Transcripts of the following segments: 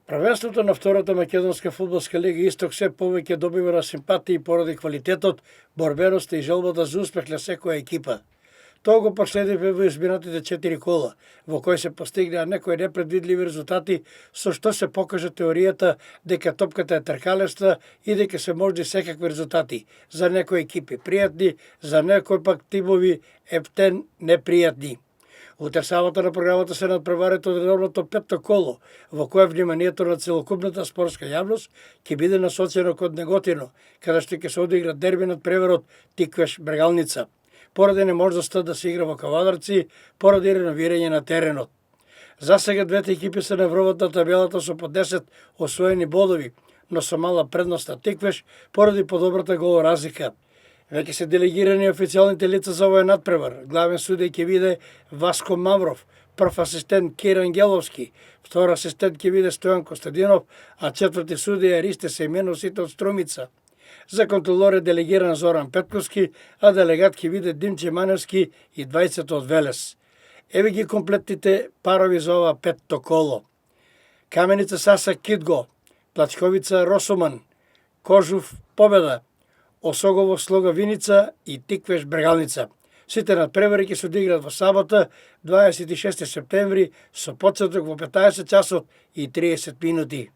Првенството на втората македонска фудбалска лига Исток се повеќе добива на симпатии поради квалитетот, борбеноста и желбата за успех на секоја екипа. Тоа го последивме во изминатите 4 кола, во кои се постигнаа некои непредвидливи резултати, со што се покажа теоријата дека топката е тркалеста и дека се можни секакви резултати, за некои екипи пријатни, за некои пак тимови ептен непријатни. Утре сабота на програмата се надпреварите од редовното петто коло, во кое вниманието на целокупната спортска јавност ќе биде насочено кон Неготино, каде што ќе се одигра дерби над преверот Тиквеш-Брегалница, поради неможноста да се игра во Кавадарци, поради реновирање на теренот. За сега двете екипи се на врвот на табелата со по 10 освоени бодови, но со мала предност на Тиквеш поради подобрата голоразлика. Веќе се делегирани официјалните лица за овој надпревар. Главен судија ќе биде Васко Мавров, прв асистент Кир Ангеловски, втор асистент ќе биде Стојан Костадинов, а четврти судија е Ристе Семеновсите од Струмица. За контролор е делегиран Зоран Петковски, а делегат ќе биде Димче Маневски и 20 од Велес. Еве ги комплетните парови за ова петто коло. Каменица Саса Кидго, Плачковица Росоман, Кожув Победа, Осогово Слога Виница и Тиквеш Брегалница. Сите надпревари ќе се одиграат во сабота, 26 септември, со почеток во 15 часот и 30 минути.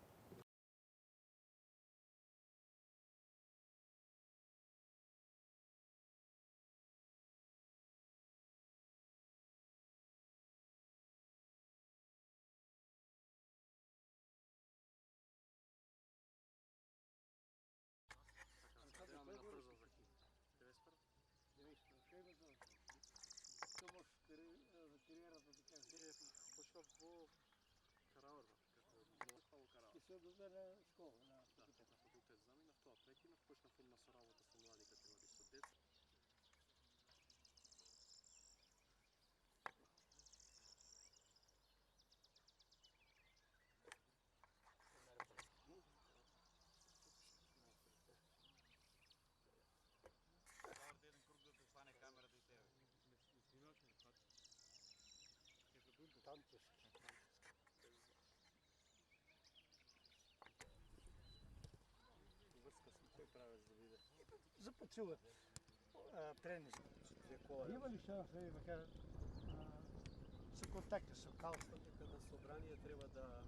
Започуват тренинг. Има ли шанс да вака се контакти со Калфа? Дека собрание треба да...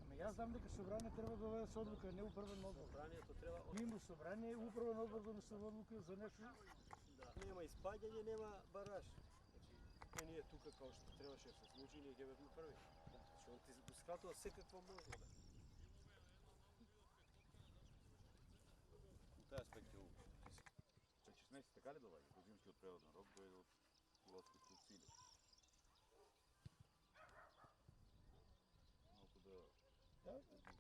Ама јас знам дека собрание треба да доведе со одлука, не управен одбор. Собранието треба... Мимо собрание, управен одбор донесе одлука за нешто. Да. Нема испаѓање, нема бараж. Значи, ние тука као што требаше да се случи, ние ги бевме први. Значи, он ти скратува секаква можност. Taj aspekt je čak 16 така ли доваѓа? Во зимскиот преводен рок дојде од уласкот во Силе. Малку да...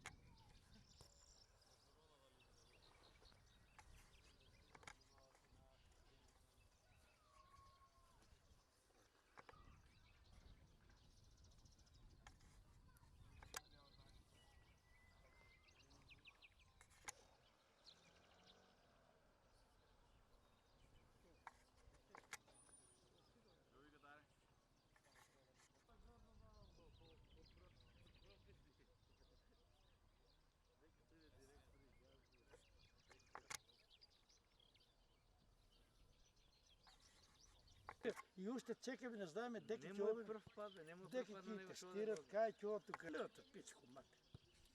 И уште чекаме, не знаеме дека ќе Нема прв пат, нема дека прв пат ќе на него што да тестират, кај ќе од тука. Лето пичко мак.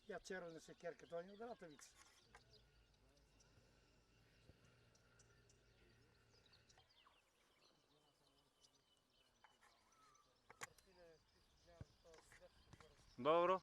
Ја вчера не се керка, тоа не од Ратовица. Добро.